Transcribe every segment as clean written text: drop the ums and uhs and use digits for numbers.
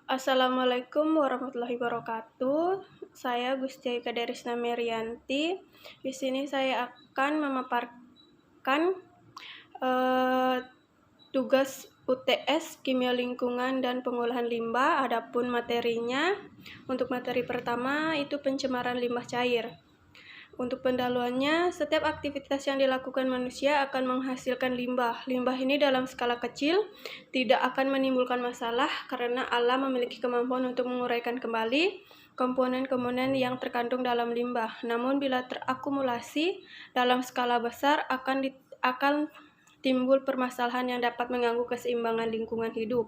Assalamualaikum warahmatullahi wabarakatuh. Saya Gusti Aika Derisna Merianti. Di sini saya akan memaparkan eh, tugas UTS Kimia Lingkungan dan Pengolahan Limbah. Adapun materinya, untuk materi pertama itu pencemaran limbah cair. Untuk pendahuluannya, setiap aktivitas yang dilakukan manusia akan menghasilkan limbah. Limbah ini dalam skala kecil tidak akan menimbulkan masalah karena alam memiliki kemampuan untuk menguraikan kembali komponen-komponen yang terkandung dalam limbah. Namun bila terakumulasi dalam skala besar akan timbul permasalahan yang dapat mengganggu keseimbangan lingkungan hidup.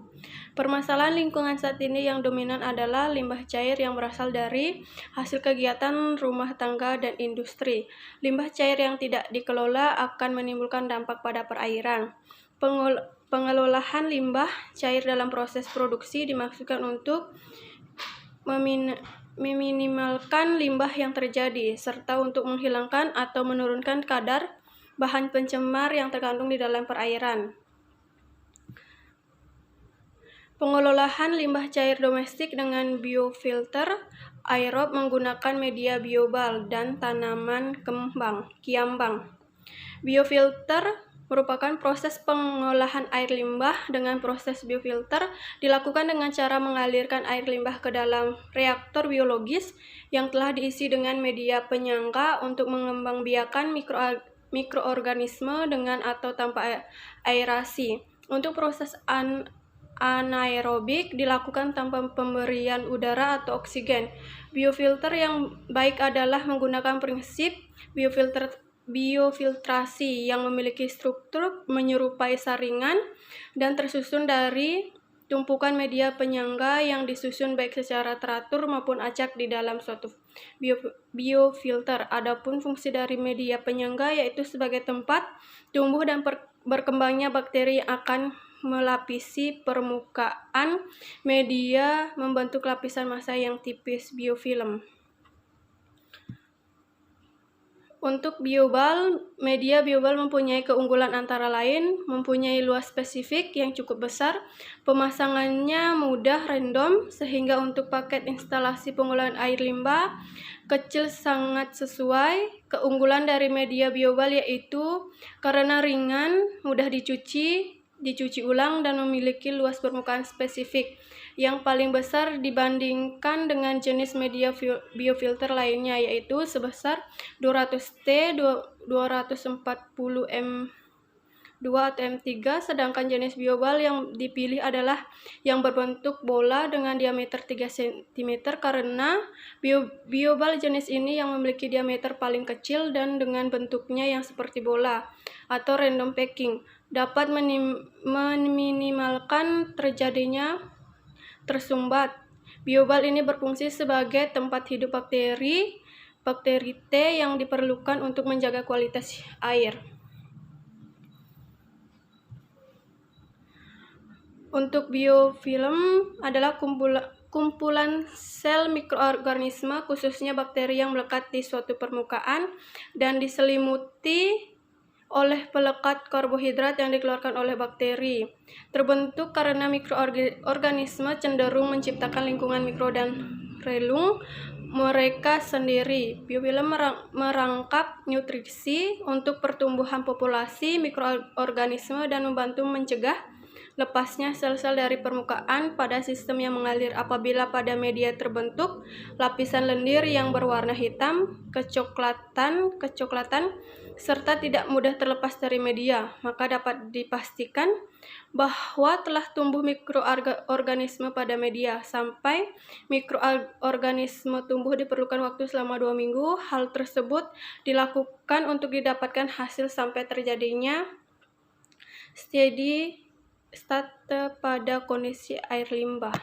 Permasalahan lingkungan saat ini yang dominan adalah limbah cair yang berasal dari hasil kegiatan rumah tangga dan industri. Limbah cair yang tidak dikelola akan menimbulkan dampak pada perairan. Pengelolaan limbah cair dalam proses produksi dimaksudkan untuk meminimalkan limbah yang terjadi, serta untuk menghilangkan atau menurunkan kadar bahan pencemar yang terkandung di dalam perairan. Pengelolaan limbah cair domestik dengan biofilter aerob menggunakan media biobal dan tanaman kiambang. Biofilter merupakan proses pengolahan air limbah. Dengan proses biofilter dilakukan dengan cara mengalirkan air limbah ke dalam reaktor biologis yang telah diisi dengan media penyangga untuk mengembangbiakan mikroorganisme dengan atau tanpa aerasi. Untuk proses anaerobik dilakukan tanpa pemberian udara atau oksigen. Biofilter yang baik adalah menggunakan prinsip biofiltrasi yang memiliki struktur menyerupai saringan dan tersusun dari tumpukan media penyangga yang disusun baik secara teratur maupun acak di dalam suatu biofilter. Adapun fungsi dari media penyangga yaitu sebagai tempat tumbuh dan berkembangnya bakteri yang akan melapisi permukaan media membentuk lapisan massa yang tipis biofilm. Untuk biobal, media biobal mempunyai keunggulan antara lain, mempunyai luas spesifik yang cukup besar, pemasangannya mudah random, sehingga untuk paket instalasi pengolahan air limbah kecil sangat sesuai. Keunggulan dari media biobal yaitu karena ringan, mudah dicuci ulang, dan memiliki luas permukaan spesifik yang paling besar dibandingkan dengan jenis media biofilter lainnya, yaitu sebesar 200T, 240 M2 atau M3, sedangkan jenis biobal yang dipilih adalah yang berbentuk bola dengan diameter 3 cm karena biobal jenis ini yang memiliki diameter paling kecil dan dengan bentuknya yang seperti bola atau random packing dapat meminimalkan terjadinya tersumbat. Biobal ini berfungsi sebagai tempat hidup bakteri T yang diperlukan untuk menjaga kualitas air. Untuk biofilm adalah kumpulan sel mikroorganisme, khususnya bakteri yang melekat di suatu permukaan dan diselimuti oleh pelekat karbohidrat yang dikeluarkan oleh bakteri. Terbentuk karena mikroorganisme cenderung menciptakan lingkungan mikro dan relung mereka sendiri. Biofilm merangkap nutrisi untuk pertumbuhan populasi mikroorganisme dan membantu mencegah lepasnya sel-sel dari permukaan pada sistem yang mengalir. Apabila pada media terbentuk lapisan lendir yang berwarna hitam, kecoklatan, serta tidak mudah terlepas dari media, maka dapat dipastikan bahwa telah tumbuh mikroorganisme pada media. Sampai mikroorganisme tumbuh diperlukan waktu selama 2 minggu. Hal tersebut dilakukan untuk didapatkan hasil sampai terjadinya steady state pada kondisi air limbah.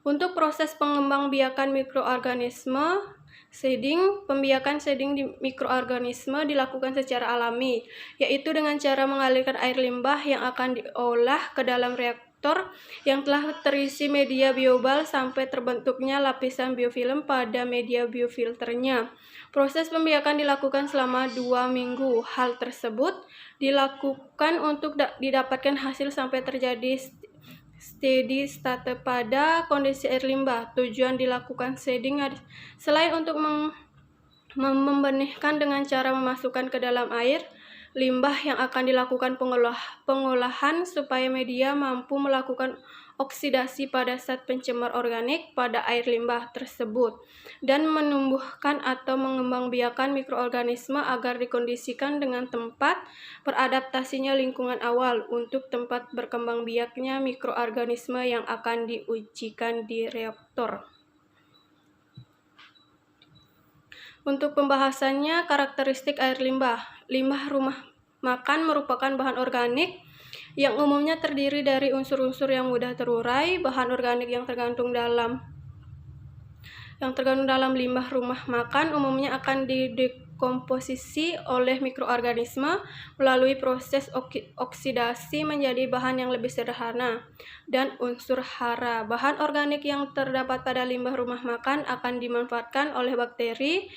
Untuk proses pengembangbiakan mikroorganisme seeding, pembiakan seeding di mikroorganisme dilakukan secara alami, yaitu dengan cara mengalirkan air limbah yang akan diolah ke dalam reaktor yang telah terisi media biobal sampai terbentuknya lapisan biofilm pada media biofilternya. Proses pembiakan dilakukan selama 2 minggu. Hal tersebut dilakukan untuk didapatkan hasil sampai terjadi steady state pada kondisi air limbah. Tujuan dilakukan shading selain untuk membenihkan dengan cara memasukkan ke dalam air limbah yang akan dilakukan pengolahan supaya media mampu melakukan oksidasi pada zat pencemar organik pada air limbah tersebut dan menumbuhkan atau mengembangbiakan mikroorganisme agar dikondisikan dengan tempat beradaptasinya lingkungan awal untuk tempat berkembang biaknya mikroorganisme yang akan diujikan di reaktor. Untuk pembahasannya, karakteristik air limbah. Limbah rumah makan merupakan bahan organik yang umumnya terdiri dari unsur-unsur yang mudah terurai. Bahan organik yang tergandung dalam limbah rumah makan umumnya akan didekomposisi oleh mikroorganisme melalui proses oksidasi menjadi bahan yang lebih sederhana dan unsur hara. Bahan organik yang terdapat pada limbah rumah makan akan dimanfaatkan oleh bakteri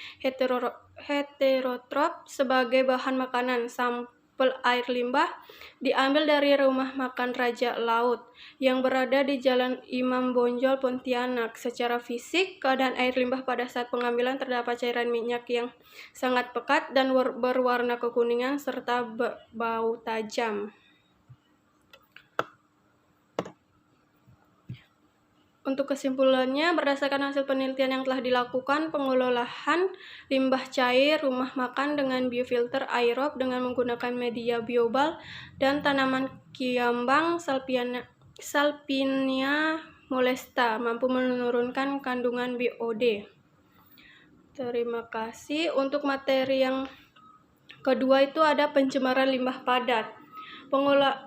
heterotrof sebagai bahan makanan. Sampel air limbah diambil dari rumah makan Raja Laut yang berada di Jalan Imam Bonjol, Pontianak. Secara fisik, keadaan air limbah pada saat pengambilan terdapat cairan minyak yang sangat pekat dan berwarna kekuningan serta bau tajam. Untuk kesimpulannya, berdasarkan hasil penelitian yang telah dilakukan, pengolahan limbah cair rumah makan dengan biofilter aerob dengan menggunakan media biobal dan tanaman kiambang Salpinia molesta mampu menurunkan kandungan BOD. Terima kasih. Untuk materi yang kedua itu ada pencemaran limbah padat.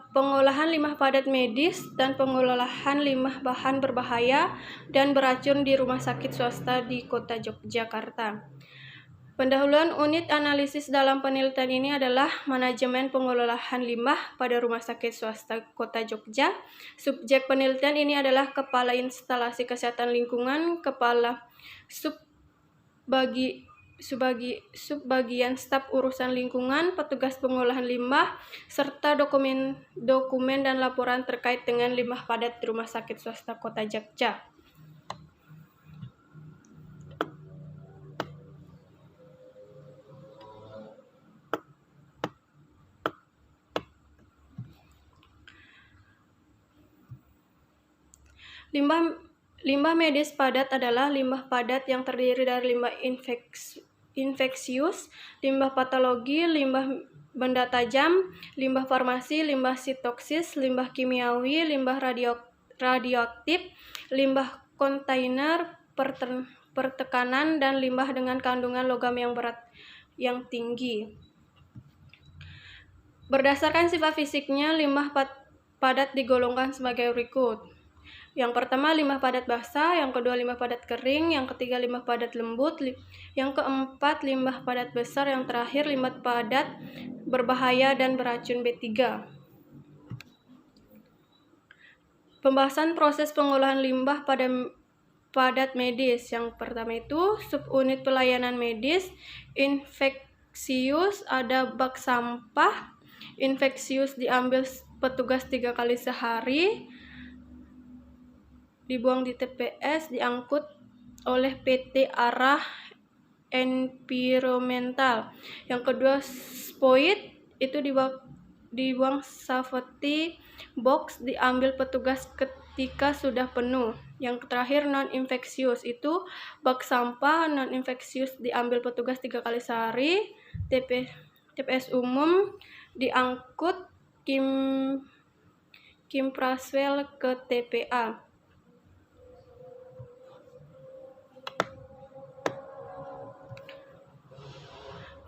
Pengolahan limbah padat medis dan pengolahan limbah bahan berbahaya dan beracun di rumah sakit swasta di Kota Yogyakarta. Pendahuluan unit analisis dalam penelitian ini adalah manajemen pengolahan limbah pada rumah sakit swasta Kota Jogja. Subjek penelitian ini adalah Kepala Instalasi Kesehatan Lingkungan, Kepala Subbagian Staf Urusan Lingkungan, petugas pengolahan limbah, serta dokumen dan laporan terkait dengan limbah padat di Rumah Sakit Swasta Kota Jogja. Limbah medis padat adalah limbah padat yang terdiri dari limbah infeksius, limbah patologi, limbah benda tajam, limbah farmasi, limbah sitoksis, limbah kimiawi, limbah radioaktif, limbah kontainer pertekanan, dan limbah dengan kandungan logam yang berat yang tinggi. Berdasarkan sifat fisiknya, limbah padat digolongkan sebagai berikut. Yang pertama, limbah padat basah, yang kedua, limbah padat kering, yang ketiga, limbah padat lembut, yang keempat, limbah padat besar, yang terakhir, limbah padat berbahaya dan beracun B3. Pembahasan proses pengolahan limbah padat medis. Yang pertama itu, subunit pelayanan medis, infeksius, ada bak sampah. Infeksius diambil petugas 3 kali sehari, dibuang di TPS, diangkut oleh PT Arah Environmental. Yang kedua, spoid itu dibuang safety box, diambil petugas ketika sudah penuh. Yang terakhir, non-infeksius itu bak sampah non-infeksius diambil petugas 3 kali sehari, TPS umum, diangkut Kim Praswell ke TPA.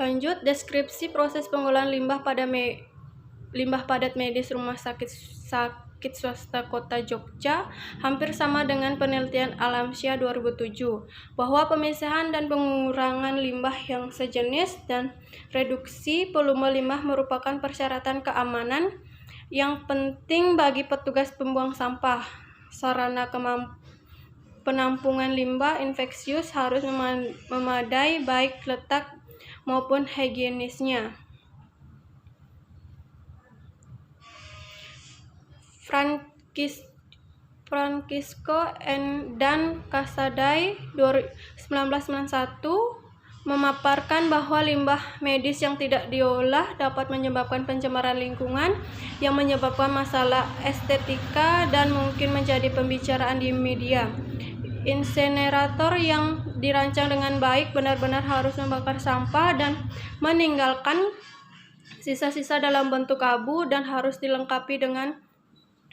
Lanjut, deskripsi proses pengolahan limbah padat medis Rumah Sakit Swasta Kota Jogja hampir sama dengan penelitian Alamsyah 2007, bahwa pemisahan dan pengurangan limbah yang sejenis dan reduksi volume limbah merupakan persyaratan keamanan yang penting bagi petugas pembuang sampah. Sarana penampungan limbah infeksius harus memadai, baik letak maupun higienisnya. Francisco dan Casaday 1991 memaparkan bahwa limbah medis yang tidak diolah dapat menyebabkan pencemaran lingkungan yang menyebabkan masalah estetika dan mungkin menjadi pembicaraan di media. Insenerator yang dirancang dengan baik benar-benar harus membakar sampah dan meninggalkan sisa-sisa dalam bentuk abu dan harus dilengkapi dengan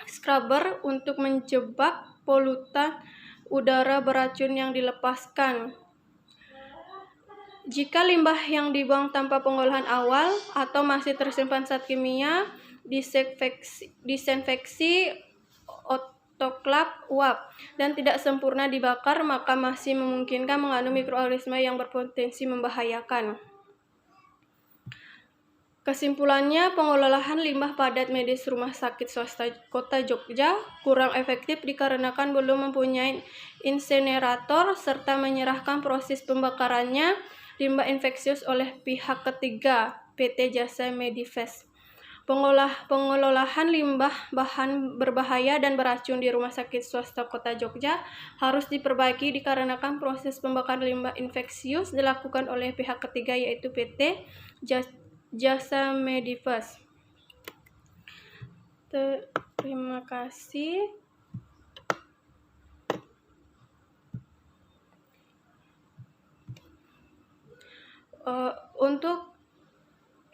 scrubber untuk menjebak polutan udara beracun yang dilepaskan. Jika limbah yang dibuang tanpa pengolahan awal atau masih tersimpan zat kimia, disinfeksi, otoklaf, uap, dan tidak sempurna dibakar, maka masih memungkinkan mengandung mikroorganisme yang berpotensi membahayakan. Kesimpulannya, pengelolaan limbah padat medis rumah sakit swasta Kota Jogja kurang efektif dikarenakan belum mempunyai insenerator serta menyerahkan proses pembakarannya limbah infeksius oleh pihak ketiga, PT Jasa Medifest. Pengelolaan limbah bahan berbahaya dan beracun di rumah sakit swasta Kota Jogja harus diperbaiki dikarenakan proses pembakaran limbah infeksius dilakukan oleh pihak ketiga yaitu PT Jasa Medifest. Terima kasih. Untuk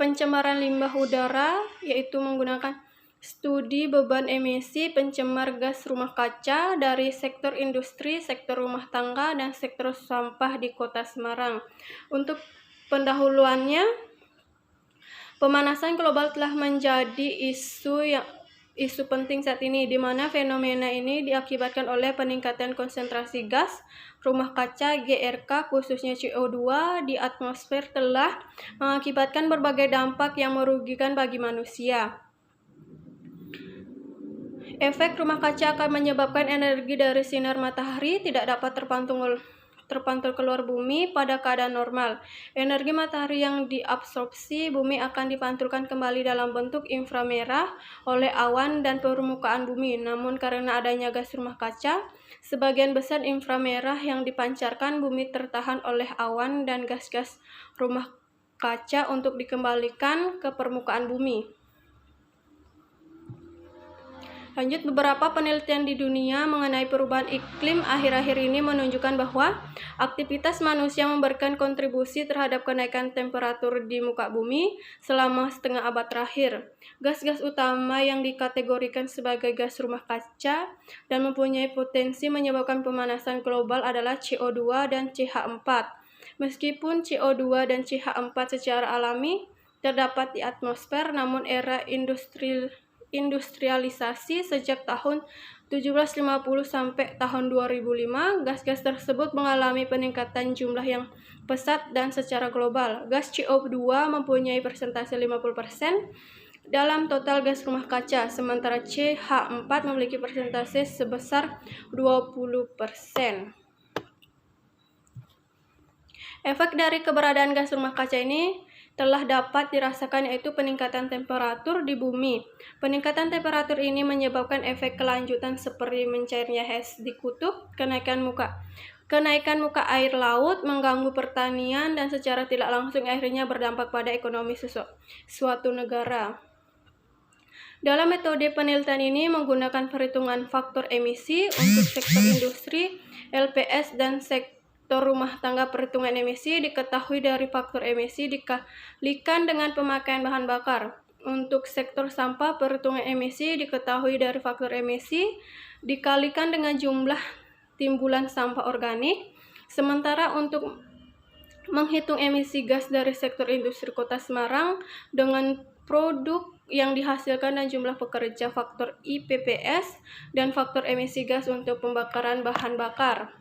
pencemaran limbah udara, yaitu menggunakan studi beban emisi pencemar gas rumah kaca dari sektor industri, sektor rumah tangga, dan sektor sampah di Kota Semarang. Untuk pendahuluannya, pemanasan global telah menjadi isu penting saat ini, di mana fenomena ini diakibatkan oleh peningkatan konsentrasi gas rumah kaca GRK khususnya CO2 di atmosfer telah mengakibatkan berbagai dampak yang merugikan bagi manusia. Efek rumah kaca akan menyebabkan energi dari sinar matahari tidak dapat terpantul keluar bumi pada keadaan normal. Energi matahari yang diabsorpsi bumi akan dipantulkan kembali dalam bentuk inframerah oleh awan dan permukaan bumi. Namun karena adanya gas rumah kaca, sebagian besar inframerah yang dipancarkan bumi tertahan oleh awan dan gas-gas rumah kaca untuk dikembalikan ke permukaan bumi. Lanjut, beberapa penelitian di dunia mengenai perubahan iklim akhir-akhir ini menunjukkan bahwa aktivitas manusia memberikan kontribusi terhadap kenaikan temperatur di muka bumi selama setengah abad terakhir. Gas-gas utama yang dikategorikan sebagai gas rumah kaca dan mempunyai potensi menyebabkan pemanasan global adalah CO2 dan CH4. Meskipun CO2 dan CH4 secara alami terdapat di atmosfer, namun era industrialisasi sejak tahun 1750 sampai tahun 2005, gas-gas tersebut mengalami peningkatan jumlah yang pesat dan secara global. Gas CO2 mempunyai persentase 50% dalam total gas rumah kaca, sementara CH4 memiliki persentase sebesar 20%. Efek dari keberadaan gas rumah kaca ini telah dapat dirasakan yaitu peningkatan temperatur di bumi. Peningkatan temperatur ini menyebabkan efek kelanjutan seperti mencairnya es di kutub, kenaikan muka air laut, mengganggu pertanian, dan secara tidak langsung akhirnya berdampak pada ekonomi suatu negara. Dalam metode penelitian ini menggunakan perhitungan faktor emisi untuk sektor industri, LPS, dan sektor rumah tangga. Perhitungan emisi diketahui dari faktor emisi dikalikan dengan pemakaian bahan bakar. Untuk sektor sampah, perhitungan emisi diketahui dari faktor emisi dikalikan dengan jumlah timbulan sampah organik. Sementara untuk menghitung emisi gas dari sektor industri Kota Semarang dengan produk yang dihasilkan dan jumlah pekerja, faktor IPPS, dan faktor emisi gas untuk pembakaran bahan bakar.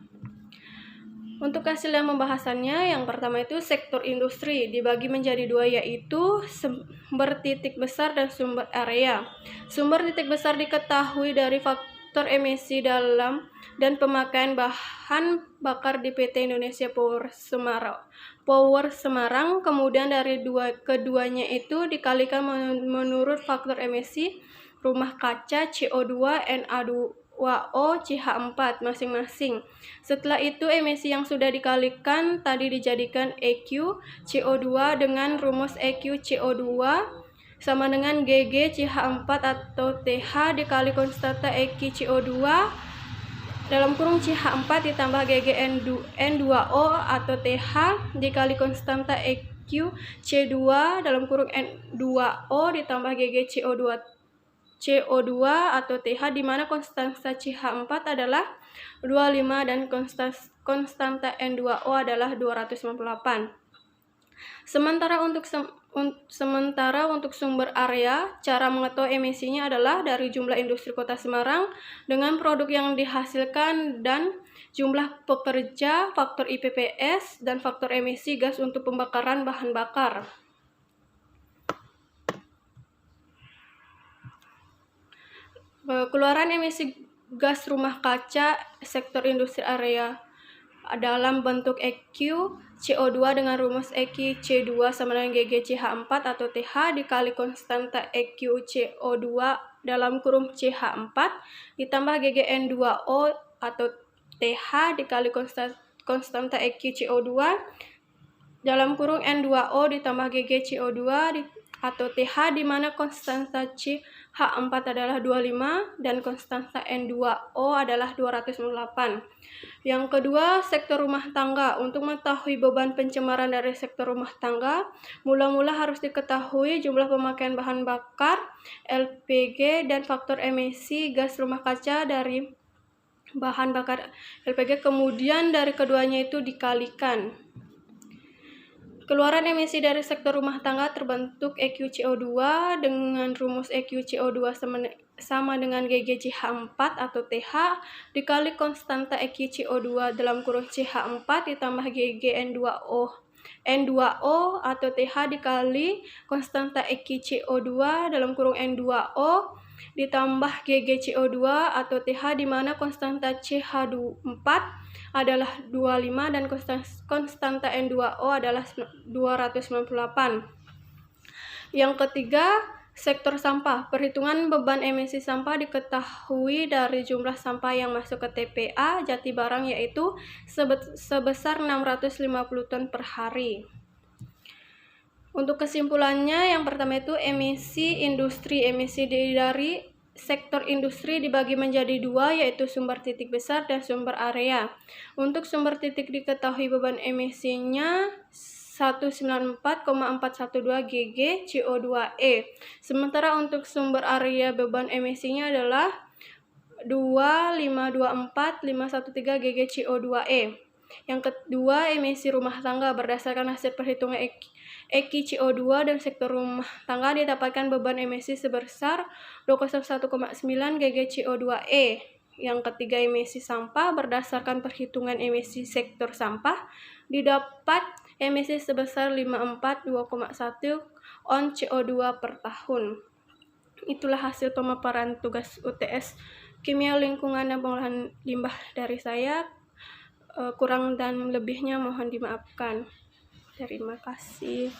Untuk hasil yang pembahasannya, yang pertama itu sektor industri dibagi menjadi dua, yaitu sumber titik besar dan sumber area. Sumber titik besar diketahui dari faktor emisi dalam dan pemakaian bahan bakar di PT Indonesia Power Semarang. Kemudian dari keduanya itu dikalikan menurut faktor emisi rumah kaca CO2, H2O, CH4 masing-masing. Setelah itu emisi yang sudah dikalikan tadi dijadikan EQ CO2 dengan rumus EQ CO2 sama dengan GG CH4 atau TH dikali konstanta EQ CO2 dalam kurung CH4 ditambah GG N2O atau TH dikali konstanta EQ C2 dalam kurung N2O ditambah GG CO2 atau TH di mana konstanta CH4 adalah 25 dan konstanta N2O adalah 298. Sementara untuk sumber area, cara mengetahui emisinya adalah dari jumlah industri Kota Semarang dengan produk yang dihasilkan dan jumlah pekerja, faktor IPPS, dan faktor emisi gas untuk pembakaran bahan bakar. Keluaran emisi gas rumah kaca sektor industri area dalam bentuk EQ CO2 dengan rumus EQ C2 sama dengan GG CH4 atau TH dikali konstanta EQ CO2 dalam kurung CH4 ditambah GG N2O atau TH dikali konstanta EQ CO2 dalam kurung N2O ditambah GG CO2 atau TH di mana konstanta CH4 adalah 25 dan konstanta N2O adalah 298. Yang kedua, sektor rumah tangga. Untuk mengetahui beban pencemaran dari sektor rumah tangga, mula-mula harus diketahui jumlah pemakaian bahan bakar, LPG, dan faktor emisi gas rumah kaca dari bahan bakar LPG, kemudian dari keduanya itu dikalikan. Keluaran emisi dari sektor rumah tangga terbentuk EQ CO2 dengan rumus EQ CO2 sama dengan GG CH4 atau TH dikali konstanta EQ CO2 dalam kurung CH4 ditambah GG N2O atau TH dikali konstanta EQ CO2 dalam kurung N2O ditambah GG CO2 atau TH di mana konstanta CH4 adalah 25 dan konstanta N2O adalah 298. Yang ketiga, sektor sampah. Perhitungan beban emisi sampah diketahui dari jumlah sampah yang masuk ke TPA Jatibarang yaitu sebesar 650 ton per hari. Untuk kesimpulannya, yang pertama itu emisi industri. Emisi dari sektor industri dibagi menjadi dua, yaitu sumber titik besar dan sumber area. Untuk sumber titik diketahui beban emisinya 194,412 GG CO2e. Sementara untuk sumber area beban emisinya adalah 2524513 GG CO2e. Yang kedua, emisi rumah tangga berdasarkan hasil perhitungan EQ CO2 dan sektor rumah tangga didapatkan beban emisi sebesar 201,9 GG CO2e. Yang ketiga, emisi sampah berdasarkan perhitungan emisi sektor sampah didapat emisi sebesar 542,1 on CO2 per tahun. Itulah hasil pemaparan tugas UTS Kimia Lingkungan dan Pengolahan Limbah dari saya. Kurang dan lebihnya mohon dimaafkan. Terima kasih.